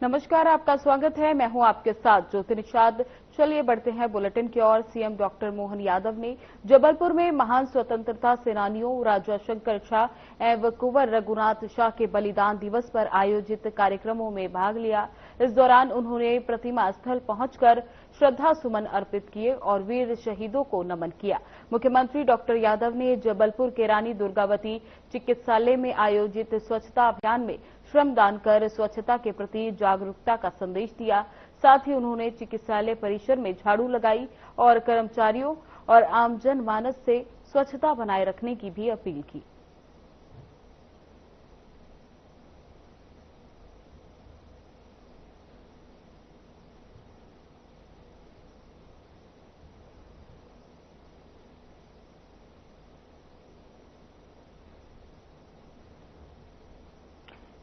नमस्कार, आपका स्वागत है। मैं हूं आपके साथ ज्योति निषाद। चलिए बढ़ते हैं बुलेटिन की ओर। सीएम डॉक्टर मोहन यादव ने जबलपुर में महान स्वतंत्रता सेनानियों राजा शंकर शाह एवं कुंवर रघुनाथ शाह के बलिदान दिवस पर आयोजित कार्यक्रमों में भाग लिया। इस दौरान उन्होंने प्रतिमा स्थल पहुंचकर श्रद्धा सुमन अर्पित किए और वीर शहीदों को नमन किया। मुख्यमंत्री डॉक्टर यादव ने जबलपुर के रानी दुर्गावती चिकित्सालय में आयोजित स्वच्छता अभियान में श्रमदान कर स्वच्छता के प्रति जागरूकता का संदेश दिया। साथ ही उन्होंने चिकित्सालय परिसर में झाड़ू लगाई और कर्मचारियों और आम जनमानस से स्वच्छता बनाए रखने की भी अपील की।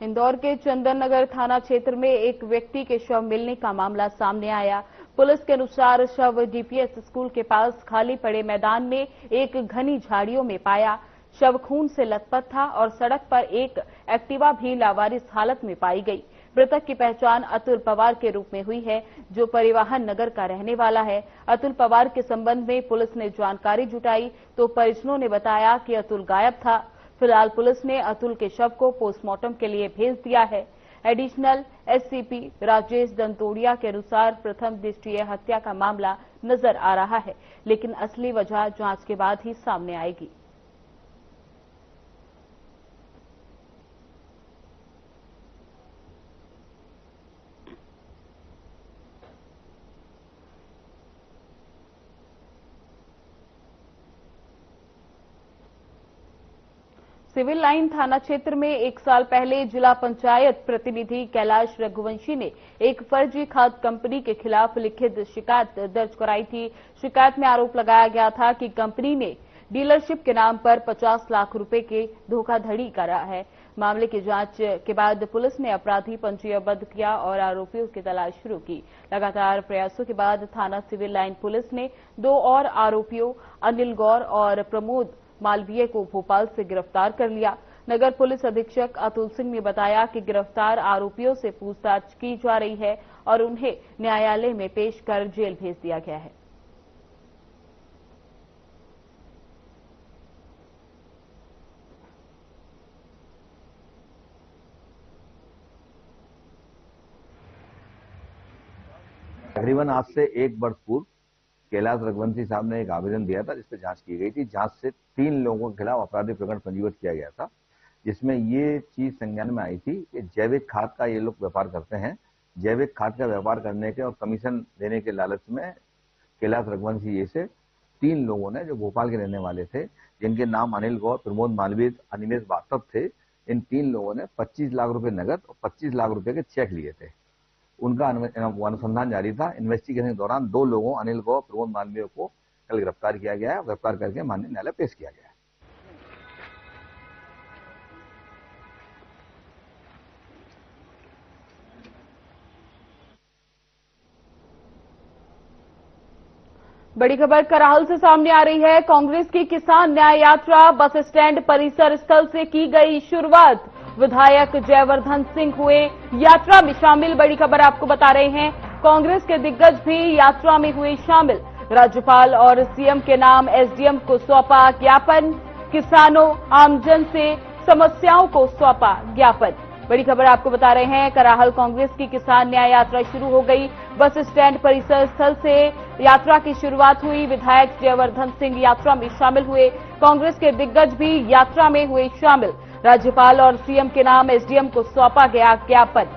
इंदौर के चंदन नगर थाना क्षेत्र में एक व्यक्ति के शव मिलने का मामला सामने आया। पुलिस के अनुसार शव डीपीएस स्कूल के पास खाली पड़े मैदान में एक घनी झाड़ियों में पाया। शव खून से लथपथ था और सड़क पर एक एक्टिवा भी लावारिस हालत में पाई गई। मृतक की पहचान अतुल पवार के रूप में हुई है, जो परिवहन नगर का रहने वाला है। अतुल पवार के संबंध में पुलिस ने जानकारी जुटाई तो परिजनों ने बताया कि अतुल गायब था। फिलहाल पुलिस ने अतुल के शव को पोस्टमार्टम के लिए भेज दिया है। एडिशनल एससीपी राजेश दंतोड़िया के अनुसार प्रथम दृष्टया हत्या का मामला नजर आ रहा है, लेकिन असली वजह जांच के बाद ही सामने आएगी। सिविल लाइन थाना क्षेत्र में 1 साल पहले जिला पंचायत प्रतिनिधि कैलाश रघुवंशी ने एक फर्जी खाद कंपनी के खिलाफ लिखित शिकायत दर्ज कराई थी। शिकायत में आरोप लगाया गया था कि कंपनी ने डीलरशिप के नाम पर 50 लाख रुपए के धोखाधड़ी करा है। मामले की जांच के बाद पुलिस ने अपराधी पंजीबद्ध किया और आरोपियों की तलाश शुरू की। लगातार प्रयासों के बाद थाना सिविल लाइन पुलिस ने 2 और आरोपियों अनिल गौर और प्रमोद मालवीय को भोपाल से गिरफ्तार कर लिया। नगर पुलिस अधीक्षक अतुल सिंह ने बताया कि गिरफ्तार आरोपियों से पूछताछ की जा रही है और उन्हें न्यायालय में पेश कर जेल भेज दिया गया है। तकरीबन आज से 1 वर्ष पूर्व कैलाश रघुवंशी साहब ने एक आवेदन दिया था, जिसपे जांच की गई थी। जांच से 3 लोगों के खिलाफ आपराधिक प्रकरण पंजीबद्ध किया गया था, जिसमें ये चीज संज्ञान में आई थी कि जैविक खाद का ये लोग व्यापार करते हैं। जैविक खाद का व्यापार करने के और कमीशन देने के लालच में कैलाश रघुवंशी ये से 3 लोगों ने, जो भोपाल के रहने वाले थे, जिनके नाम अनिल गौर, प्रमोद मालवीय, अनिमेश बास्तव थे, इन 3 लोगों ने 25 लाख रुपए नगद और 25 लाख रुपए के चेक लिए थे। उनका अनुसंधान जारी था। इन्वेस्टिगेशन के दौरान 2 लोगों अनिल गौर, प्रमोद मालवीय को कल गिरफ्तार किया गया है। गिरफ्तार करके माननीय न्यायालय पेश किया गया है। बड़ी खबर कराहल से सामने आ रही है। कांग्रेस की किसान न्याय यात्रा बस स्टैंड परिसर स्थल से की गई शुरुआत। विधायक जयवर्धन सिंह हुए यात्रा में शामिल। बड़ी खबर आपको बता रहे हैं, कांग्रेस के दिग्गज भी यात्रा में हुए शामिल। राज्यपाल और सीएम के नाम एसडीएम को सौंपा ज्ञापन। किसानों आमजन से समस्याओं को सौंपा ज्ञापन। बड़ी खबर आपको बता रहे हैं, कराहल कांग्रेस की किसान न्याय यात्रा शुरू हो गई। बस स्टैंड परिसर स्थल से यात्रा की शुरुआत हुई। विधायक जयवर्धन सिंह यात्रा में शामिल हुए। कांग्रेस के दिग्गज भी यात्रा में हुए शामिल। राज्यपाल और सीएम के नाम एसडीएम को सौंपा गया ज्ञापन।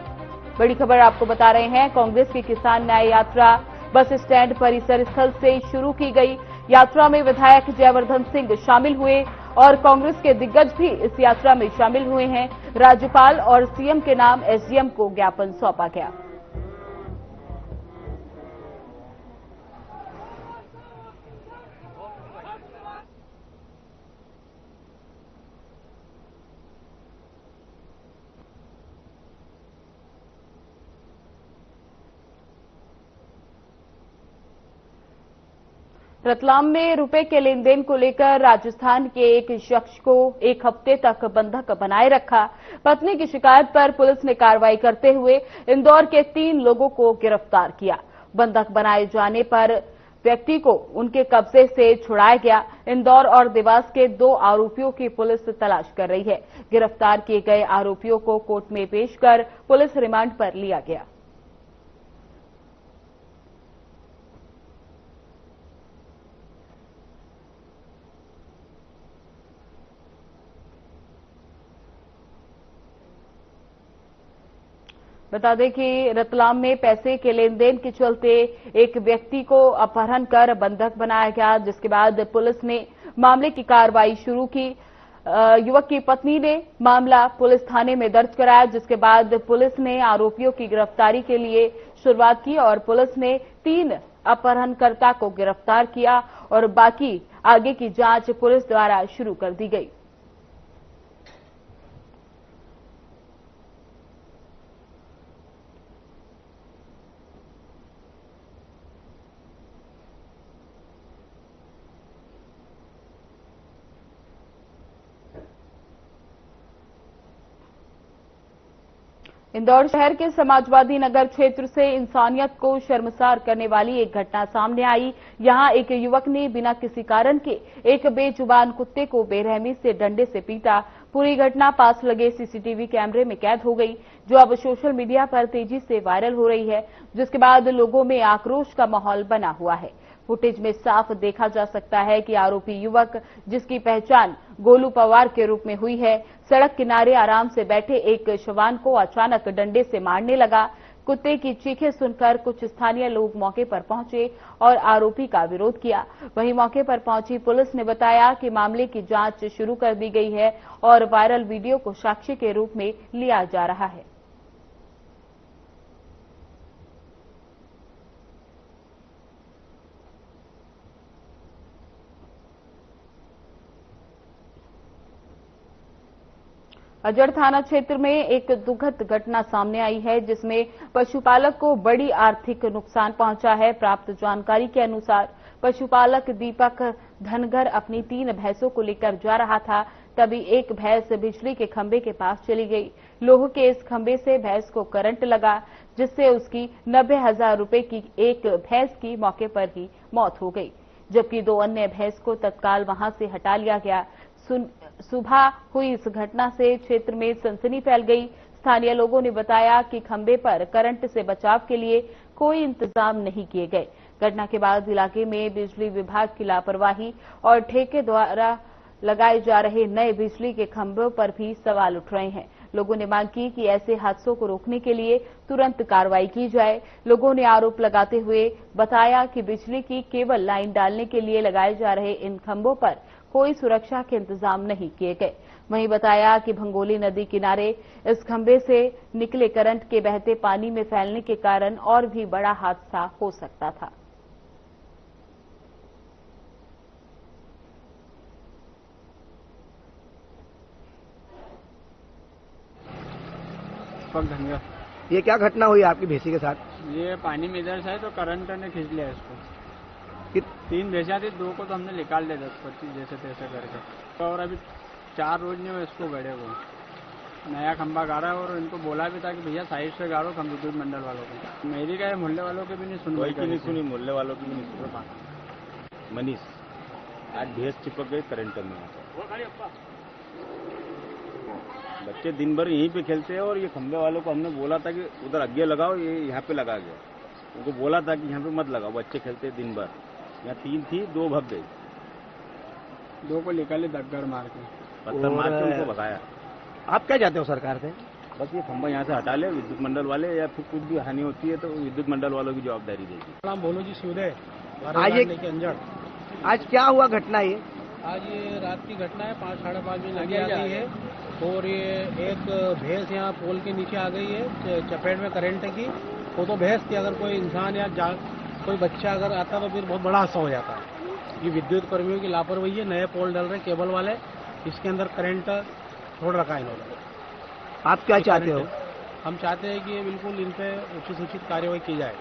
बड़ी खबर आपको बता रहे हैं, कांग्रेस की किसान न्याय यात्रा बस स्टैंड परिसर स्थल से शुरू की गई। यात्रा में विधायक जयवर्धन सिंह शामिल हुए और कांग्रेस के दिग्गज भी इस यात्रा में शामिल हुए हैं। राज्यपाल और सीएम के नाम एसडीएम को ज्ञापन सौंपा गया। रतलाम में रुपए के लेन देन को लेकर राजस्थान के एक शख्स को 1 हफ्ते तक बंधक बनाए रखा। पत्नी की शिकायत पर पुलिस ने कार्रवाई करते हुए इंदौर के 3 लोगों को गिरफ्तार किया। बंधक बनाए जाने पर व्यक्ति को उनके कब्जे से छुड़ाया गया। इंदौर और देवास के 2 आरोपियों की पुलिस तलाश कर रही है। गिरफ्तार किए गए आरोपियों को कोर्ट में पेश कर पुलिस रिमांड पर लिया गया। बता दें कि रतलाम में पैसे के लेन देन के चलते एक व्यक्ति को अपहरण कर बंधक बनाया गया, जिसके बाद पुलिस ने मामले की कार्रवाई शुरू की। युवक की पत्नी ने मामला पुलिस थाने में दर्ज कराया, जिसके बाद पुलिस ने आरोपियों की गिरफ्तारी के लिए शुरुआत की और पुलिस ने 3 अपहरणकर्ता को गिरफ्तार किया और बाकी आगे की जांच पुलिस द्वारा शुरू कर दी गई। इंदौर शहर के समाजवादी नगर क्षेत्र से इंसानियत को शर्मसार करने वाली एक घटना सामने आई। यहां एक युवक ने बिना किसी कारण के एक बेजुबान कुत्ते को बेरहमी से डंडे से पीटा। पूरी घटना पास लगे सीसीटीवी कैमरे में कैद हो गई, जो अब सोशल मीडिया पर तेजी से वायरल हो रही है, जिसके बाद लोगों में आक्रोश का माहौल बना हुआ है। फुटेज में साफ देखा जा सकता है कि आरोपी युवक, जिसकी पहचान गोलू पवार के रूप में हुई है, सड़क किनारे आराम से बैठे एक जवान को अचानक डंडे से मारने लगा। कुत्ते की चीखें सुनकर कुछ स्थानीय लोग मौके पर पहुंचे और आरोपी का विरोध किया। वहीं मौके पर पहुंची पुलिस ने बताया कि मामले की जांच शुरू कर दी गई है और वायरल वीडियो को साक्ष्य के रूप में लिया जा रहा है। अजड़ थाना क्षेत्र में एक दुखद घटना सामने आई है, जिसमें पशुपालक को बड़ी आर्थिक नुकसान पहुंचा है। प्राप्त जानकारी के अनुसार पशुपालक दीपक धनगर अपनी 3 भैंसों को लेकर जा रहा था, तभी एक भैंस बिजली के खंभे के पास चली गई। लोहे के इस खंभे से भैंस को करंट लगा, जिससे उसकी 90,000 रुपए की एक भैंस की मौके पर ही मौत हो गई, जबकि 2 अन्य भैंस को तत्काल वहां से हटा लिया गया। सुबह हुई इस घटना से क्षेत्र में सनसनी फैल गई। स्थानीय लोगों ने बताया कि खंभे पर करंट से बचाव के लिए कोई इंतजाम नहीं किए गए। घटना के बाद इलाके में बिजली विभाग की लापरवाही और ठेके द्वारा लगाए जा रहे नए बिजली के खंभों पर भी सवाल उठ रहे हैं। लोगों ने मांग की कि ऐसे हादसों को रोकने के लिए तुरंत कार्रवाई की जाए। लोगों ने आरोप लगाते हुए बताया कि बिजली की केबल लाइन डालने के लिए लगाए जा रहे इन खंभों पर कोई सुरक्षा के इंतजाम नहीं किए गए। वहीं बताया कि भंगोली नदी किनारे इस खंभे से निकले करंट के बहते पानी में फैलने के कारण और भी बड़ा हादसा हो सकता था। ये क्या घटना हुई आपकी भैंसी के साथ? ये पानी में इधर से है तो करंट ने खींच लिया इसको। 3 भैंसियां थी, 2 को तो हमने निकाल लिया 10-25 जैसे तैसे करके, और अभी 4 रोज नहीं हुए इसको गड़े हुए। नया खंभा गाड़ा है और इनको बोला भी था कि भैया साइड से गाड़ो विद्युत मंडल वालों को। मेरी क्या है, मोहल्ले वालों के भी नहीं सुनी, मोहल्ले वालों की भी नहीं सुनी। मनीष आज भैंस चिपक गई करंट में। बच्चे दिन भर यहीं पे खेलते हैं और ये खंभे वालों को हमने बोला था कि उधर आगे लगाओ, ये यहाँ पे लगा गया। उनको बोला था कि यहाँ पे मत लगाओ, बच्चे खेलते दिन भर। यहाँ 3 थी, 2 भग गई, 2 को निकाले दगड़ मार के, पत्थर मार के उनको भगाया। आप क्या चाहते हो सरकार से? बस ये खंभा यहाँ से हटा ले विद्युत मंडल वाले, या फिर कुछ भी हानि होती है तो विद्युत मंडल वालों की जवाबदारी देगी। बोलो जी सूदे आज क्या हुआ घटना? ये आज ये रात की घटना है, 5-5:30 बजे लगी आ गई है और ये एक भैंस यहाँ पोल के नीचे आ गई है चपेट में करंट की। वो तो भैंस थी, अगर कोई इंसान या कोई बच्चा अगर आता तो फिर बहुत बड़ा हादसा हो जाता है। ये विद्युत कर्मियों की लापरवाही है। नए पोल डल रहे केबल वाले, इसके अंदर करंट छोड़ रखा है इन्होंने। आप क्या चाहते हो? हम चाहते हैं कि ये बिल्कुल इन पे उचित कार्रवाई की जाए।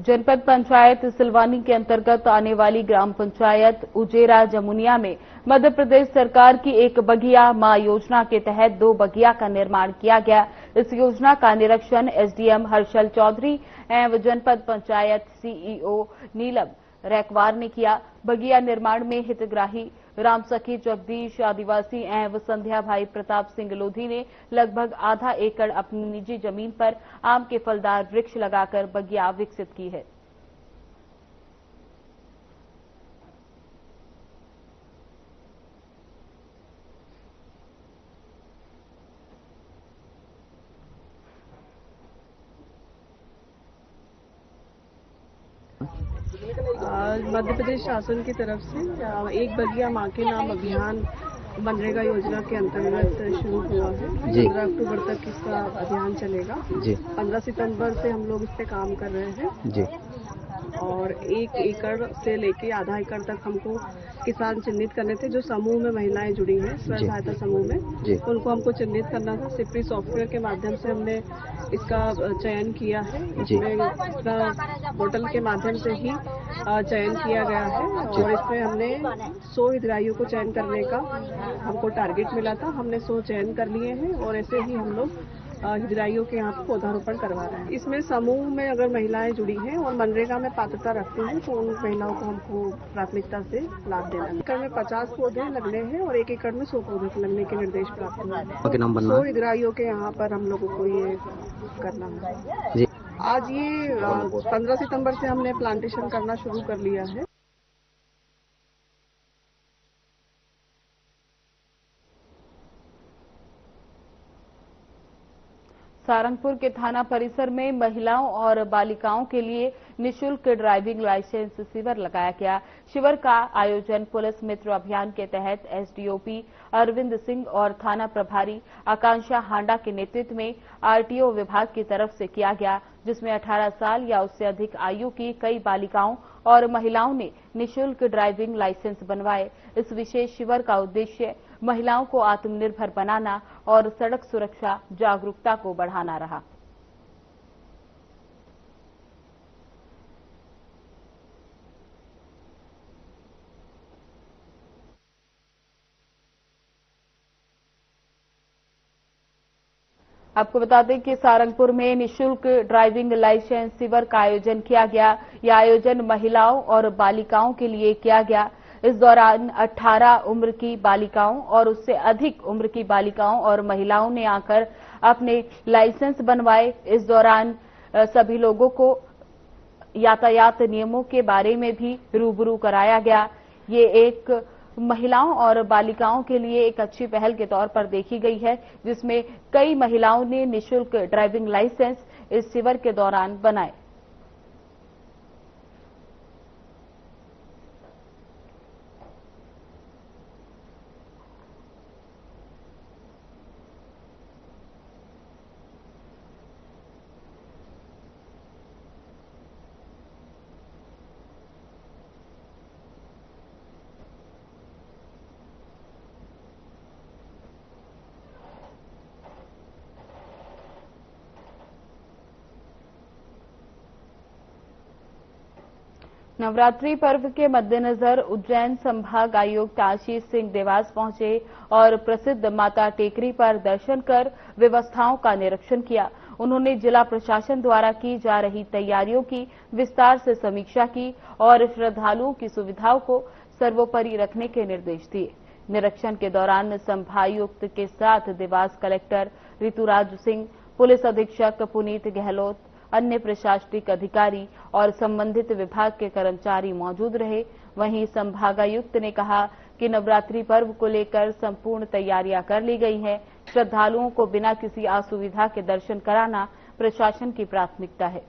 जनपद पंचायत सिलवानी के अंतर्गत आने वाली ग्राम पंचायत उजेरा जमुनिया में मध्य प्रदेश सरकार की एक बगिया मां योजना के तहत 2 बगिया का निर्माण किया गया। इस योजना का निरीक्षण एसडीएम हर्षल चौधरी एवं जनपद पंचायत सीईओ नीलम रैकवार ने किया। बगिया निर्माण में हितग्राही रामसखी जगदीश आदिवासी एवं संध्या भाई प्रताप सिंह लोधी ने लगभग आधा एकड़ अपनी निजी जमीन पर आम के फलदार वृक्ष लगाकर बगिया विकसित की है। मध्य प्रदेश शासन की तरफ से एक बगिया माँ के नाम अभियान मनरेगा योजना के अंतर्गत शुरू हुआ है। 15 अक्टूबर तक इसका अभियान चलेगा। 15 सितंबर से हम लोग इस पे काम कर रहे हैं और 1 एकड़ से लेके आधा एकड़ तक हमको किसान चिन्हित करने थे। जो समूह में महिलाएं जुड़ी हैं स्व सहायता समूह में, उनको हमको चिन्हित करना था। सिप्री सॉफ्टवेयर के माध्यम से हमने इसका चयन किया है। इसमें इसका पोर्टल के माध्यम से ही चयन किया गया है और इसमें हमने 100 हितग्राहियों को चयन करने का हमको टारगेट मिला था। हमने 100 चयन कर लिए हैं और ऐसे ही हम लोग हितग्राहियों के यहाँ पौधारोपण करवा रहे हैं। इसमें समूह में अगर महिलाएं जुड़ी हैं और मनरेगा में पात्रता रखती हैं तो उन महिलाओं को हमको प्राथमिकता से लाभ देना है। एकड़ में 50 पौधे लगने हैं और 1 एकड़ में 100 पौधे लगने के निर्देश प्राप्त हुए हैं। 100 हितग्राहियों के यहाँ पर हम लोगों को ये करना है। आज ये 15 सितंबर से हमने प्लांटेशन करना शुरू कर लिया है। सारंगपुर के थाना परिसर में महिलाओं और बालिकाओं के लिए निःशुल्क ड्राइविंग लाइसेंस शिविर लगाया गया। शिविर का आयोजन पुलिस मित्र अभियान के तहत एसडीओपी अरविंद सिंह और थाना प्रभारी आकांक्षा हांडा के नेतृत्व में आरटीओ विभाग की तरफ से किया गया, जिसमें 18 साल या उससे अधिक आयु की कई बालिकाओं और महिलाओं ने निःशुल्क ड्राइविंग लाइसेंस बनवाए। इस विशेष शिविर का उद्देश्य महिलाओं को आत्मनिर्भर बनाना और सड़क सुरक्षा जागरूकता को बढ़ाना रहा। आपको बता दें कि सारंगपुर में निःशुल्क ड्राइविंग लाइसेंस शिविर का आयोजन किया गया। यह आयोजन महिलाओं और बालिकाओं के लिए किया गया। इस दौरान 18 उम्र की बालिकाओं और उससे अधिक उम्र की बालिकाओं और महिलाओं ने आकर अपने लाइसेंस बनवाए। इस दौरान सभी लोगों को यातायात नियमों के बारे में भी रूबरू कराया गया। ये एक महिलाओं और बालिकाओं के लिए एक अच्छी पहल के तौर पर देखी गई है, जिसमें कई महिलाओं ने निःशुल्क ड्राइविंग लाइसेंस इस शिविर के दौरान बनाए। नवरात्रि पर्व के मद्देनजर उज्जैन संभाग आयुक्त आशीष सिंह देवास पहुंचे और प्रसिद्ध माता टेकरी पर दर्शन कर व्यवस्थाओं का निरीक्षण किया। उन्होंने जिला प्रशासन द्वारा की जा रही तैयारियों की विस्तार से समीक्षा की और श्रद्धालुओं की सुविधाओं को सर्वोपरि रखने के निर्देश दिए। निरीक्षण के दौरान संभागायुक्त के साथ देवास कलेक्टर ऋतुराज सिंह, पुलिस अधीक्षक पुनीत गहलोत, अन्य प्रशासनिक अधिकारी और संबंधित विभाग के कर्मचारी मौजूद रहे। वहीं संभागायुक्त ने कहा कि नवरात्रि पर्व को लेकर संपूर्ण तैयारियां कर ली गई हैं। श्रद्धालुओं को बिना किसी असुविधा के दर्शन कराना प्रशासन की प्राथमिकता है।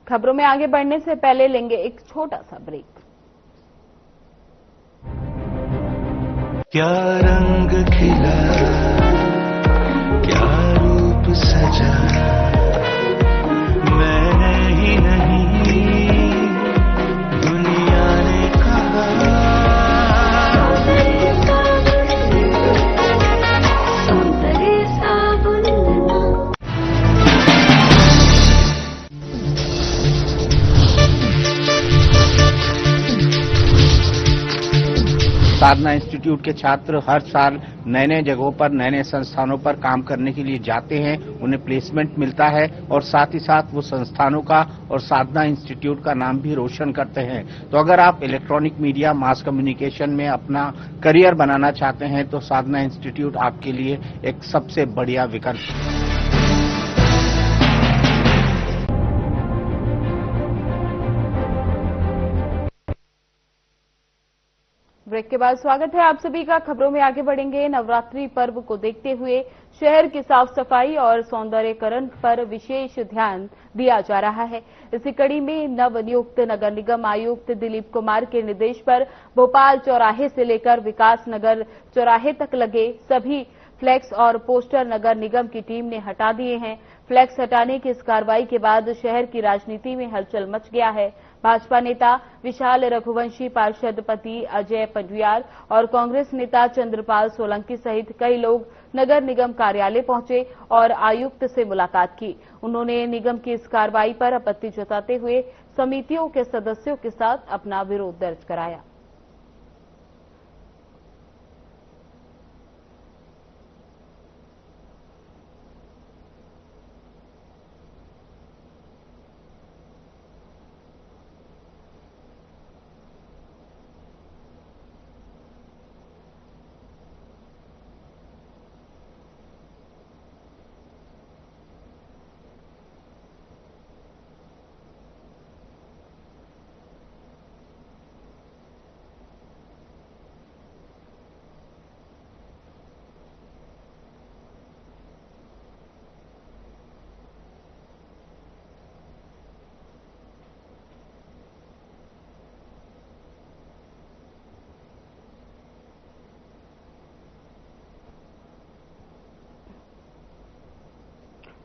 खबरों में आगे बढ़ने से पहले लेंगे एक छोटा सा ब्रेक। क्या रंग खिला, क्या रूप सजा, मैंने ही नहीं दुनिया ने कहा। साधना इंस्टीट्यूट के छात्र हर साल नए नए जगहों पर नए नए संस्थानों पर काम करने के लिए जाते हैं, उन्हें प्लेसमेंट मिलता है और साथ ही साथ वो संस्थानों का और साधना इंस्टीट्यूट का नाम भी रोशन करते हैं। तो अगर आप इलेक्ट्रॉनिक मीडिया मास कम्युनिकेशन में अपना करियर बनाना चाहते हैं तो साधना इंस्टीट्यूट आपके लिए एक सबसे बढ़िया विकल्प है। ब्रेक के बाद स्वागत है आप सभी का। खबरों में आगे बढ़ेंगे। नवरात्रि पर्व को देखते हुए शहर की साफ सफाई और सौंदर्यीकरण पर विशेष ध्यान दिया जा रहा है। इसी कड़ी में नवनियुक्त नगर निगम आयुक्त दिलीप कुमार के निर्देश पर भोपाल चौराहे से लेकर विकास नगर चौराहे तक लगे सभी फ्लैक्स और पोस्टर नगर निगम की टीम ने हटा दिए हैं। फ्लैक्स हटाने की इस कार्रवाई के बाद शहर की राजनीति में हलचल मच गया है। भाजपा नेता विशाल रघुवंशी, पार्षद पति अजय पंडवियार और कांग्रेस नेता चंद्रपाल सोलंकी सहित कई लोग नगर निगम कार्यालय पहुंचे और आयुक्त से मुलाकात की। उन्होंने निगम की इस कार्रवाई पर आपत्ति जताते हुए समितियों के सदस्यों के साथ अपना विरोध दर्ज कराया।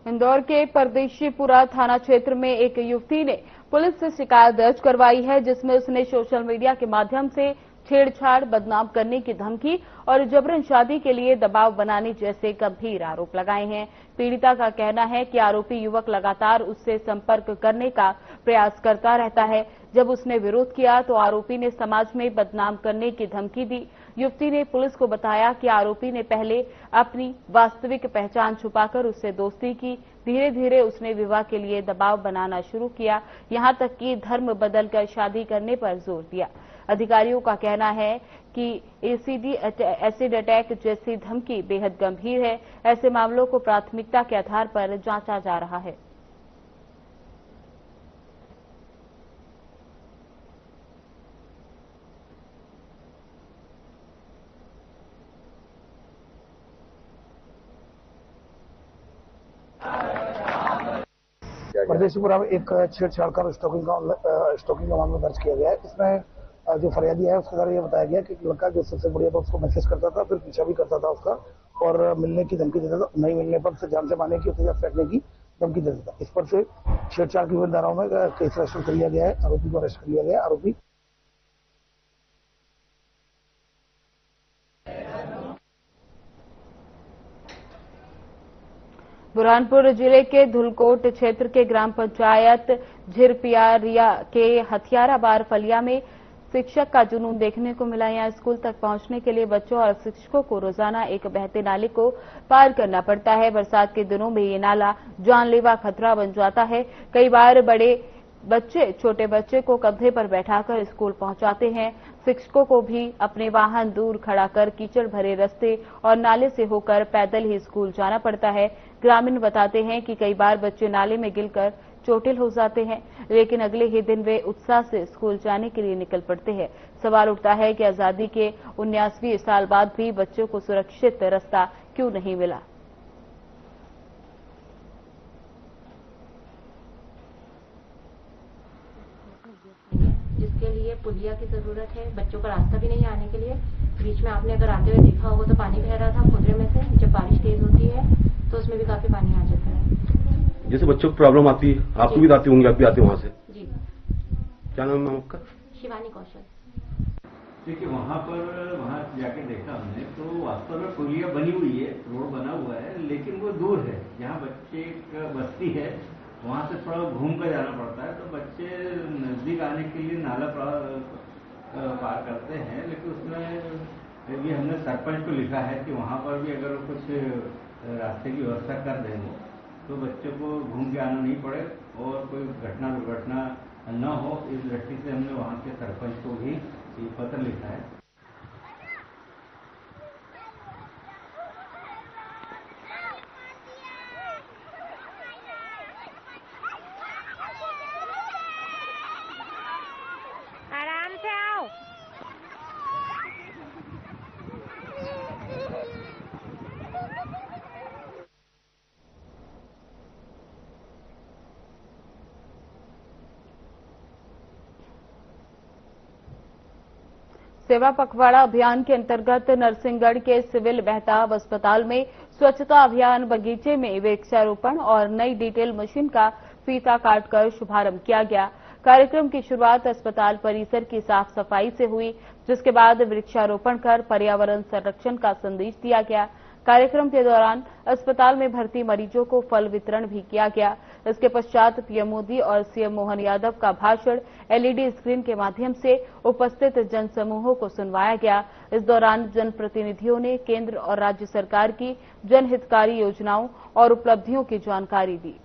इंदौर के परदेशीपुरा थाना क्षेत्र में एक युवती ने पुलिस से शिकायत दर्ज करवाई है, जिसमें उसने सोशल मीडिया के माध्यम से छेड़छाड़, बदनाम करने की धमकी और जबरन शादी के लिए दबाव बनाने जैसे गंभीर आरोप लगाए हैं। पीड़िता का कहना है कि आरोपी युवक लगातार उससे संपर्क करने का प्रयास करता रहता है। जब उसने विरोध किया तो आरोपी ने समाज में बदनाम करने की धमकी दी। युवती ने पुलिस को बताया कि आरोपी ने पहले अपनी वास्तविक पहचान छुपाकर उससे दोस्ती की। धीरे धीरे उसने विवाह के लिए दबाव बनाना शुरू किया, यहां तक कि धर्म बदलकर शादी करने पर जोर दिया। अधिकारियों का कहना है कि एसिड अटैक जैसी धमकी बेहद गंभीर है। ऐसे मामलों को प्राथमिकता के आधार पर जांचा जा रहा है। परदेशीपुरा में एक छेड़छाड़ का स्टॉकिंग का मामला दर्ज किया गया है। इसमें जो फरियादी है उसके द्वारा ये बताया गया कि एक लड़का जो सबसे बढ़िया था उसको मैसेज करता था, फिर पीछा भी करता था उसका और मिलने की धमकी देता था। नहीं मिलने पर उसे जान से मारने की, तेजाब फेंकने की धमकी देता था। इस पर से छेड़छाड़ की विभिन्न धाराओं में केस रजिस्टर कर लिया गया है। आरोपी को अरेस्ट कर लिया गया है। आरोपी बुरहानपुर जिले के धुलकोट क्षेत्र के ग्राम पंचायत झिरपियारिया के हथियाराबार फलिया में शिक्षक का जुनून देखने को मिला। यहां स्कूल तक पहुंचने के लिए बच्चों और शिक्षकों को रोजाना एक बहते नाले को पार करना पड़ता है। बरसात के दिनों में ये नाला जानलेवा खतरा बन जाता है। कई बार बड़े बच्चे छोटे बच्चे को कंधे पर बैठाकर स्कूल पहुंचाते हैं। शिक्षकों को भी अपने वाहन दूर खड़ा कर कीचड़ भरे रास्ते और नाले से होकर पैदल ही स्कूल जाना पड़ता है। ग्रामीण बताते हैं कि कई बार बच्चे नाले में गिरकर चोटिल हो जाते हैं, लेकिन अगले ही दिन वे उत्साह से स्कूल जाने के लिए निकल पड़ते हैं। सवाल उठता है कि आजादी के 79वें साल बाद भी बच्चों को सुरक्षित रास्ता क्यों नहीं मिला। जिसके लिए पुलिया जगह की जरूरत है। बच्चों का रास्ता भी नहीं है आने के लिए। बीच में आपने अगर आते हुए देखा होगा तो पानी बह रहा था खुदरे में से। जब बारिश तेज होती है तो उसमें भी काफी पानी आ जाता है। जैसे बच्चों को प्रॉब्लम आती है, आपको भी आती होंगी, आप भी आते हो वहाँ से? जी। क्या नाम है आपका? शिवानी कौशल। देखिए वहाँ जाके देखा हमने तो वास्तव में पुलिया बनी हुई है, रोड बना हुआ है, लेकिन वो दूर है। जहाँ बच्चे का बस्ती है वहाँ से थोड़ा घूम कर जाना पड़ता है, तो बच्चे नजदीक आने के लिए नाला पार करते हैं। लेकिन उसमें ये हमने सरपंच को लिखा है कि वहाँ पर भी अगर कुछ रास्ते की व्यवस्था कर दें तो बच्चों को घूम के आना नहीं पड़े और कोई घटना दुर्घटना न हो, इस दृष्टि से हमने वहाँ के सरपंच को भी ये पत्र लिखा है। आराम से आओ। सेवा पखवाड़ा अभियान के अंतर्गत नरसिंहगढ़ के सिविल मेहताब अस्पताल में स्वच्छता अभियान बगीचे में वृक्षारोपण और नई डिटेल मशीन का फीता काटकर शुभारंभ किया गया। कार्यक्रम की शुरुआत अस्पताल परिसर की साफ सफाई से हुई, जिसके बाद वृक्षारोपण कर पर्यावरण संरक्षण का संदेश दिया गया। कार्यक्रम के दौरान अस्पताल में भर्ती मरीजों को फल वितरण भी किया गया। इसके पश्चात पीएम मोदी और सीएम मोहन यादव का भाषण एलईडी स्क्रीन के माध्यम से उपस्थित जनसमूहों को सुनवाया गया। इस दौरान जनप्रतिनिधियों ने केंद्र और राज्य सरकार की जनहितकारी योजनाओं और उपलब्धियों की जानकारी दी।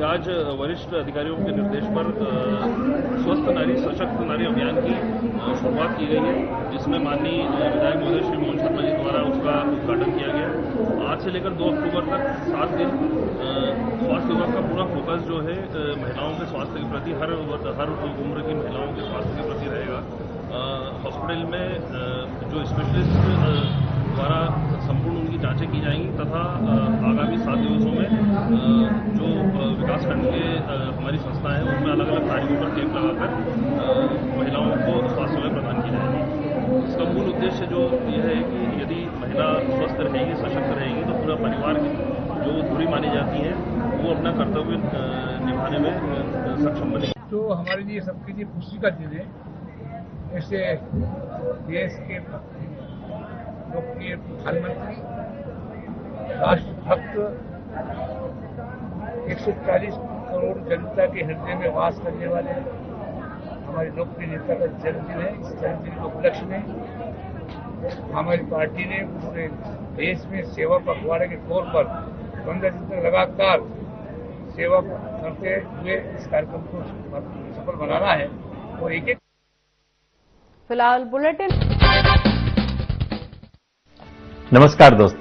आज वरिष्ठ अधिकारियों के निर्देश पर स्वस्थ नारी सशक्त नारी अभियान की शुरुआत की गई है, जिसमें माननीय विधायक महोदय श्री मोहन शर्मा जी द्वारा उसका उद्घाटन किया गया। आज से लेकर 2 अक्टूबर तक 7 दिन स्वास्थ्य विभाग का पूरा फोकस जो है महिलाओं के स्वास्थ्य के प्रति, हर उम्र की महिलाओं के स्वास्थ्य के प्रति रहेगा। हॉस्पिटल में जो स्पेशलिस्ट द्वारा संपूर्ण उनकी जांचें की जाएंगी तथा आगामी 7 दिवसों में जो विकासखंड के हमारी संस्थाएं हैं उनमें अलग अलग तारीखों पर कैंप लगाकर महिलाओं को स्वास्थ्य सेवाएं प्रदान की जाएंगी। इसका मूल उद्देश्य जो यह है कि यदि महिला स्वस्थ रहेगी, सशक्त रहेगी, तो पूरा परिवार की जो धुरी मानी जाती है वो अपना कर्तव्य निभाने में सक्षम बनेगी। तो हमारे लिए सबके लिए खुशी का दिन है। ऐसे देश के लोकप्रिय प्रधानमंत्री, राष्ट्रभक्त, 140 करोड़ जनता के हृदय में वास करने वाले हमारे लोकप्रिय नेता का जन्मदिन है। इस जन्मदिन के उपलक्ष्य में हमारी पार्टी ने पूरे देश में सेवा पखवाड़े के तौर पर 15 दिन तक लगातार सेवा करते हुए इस कार्यक्रम को सफल बनाना है। और एक फिलहाल बुलेटिन। नमस्कार दोस्तों,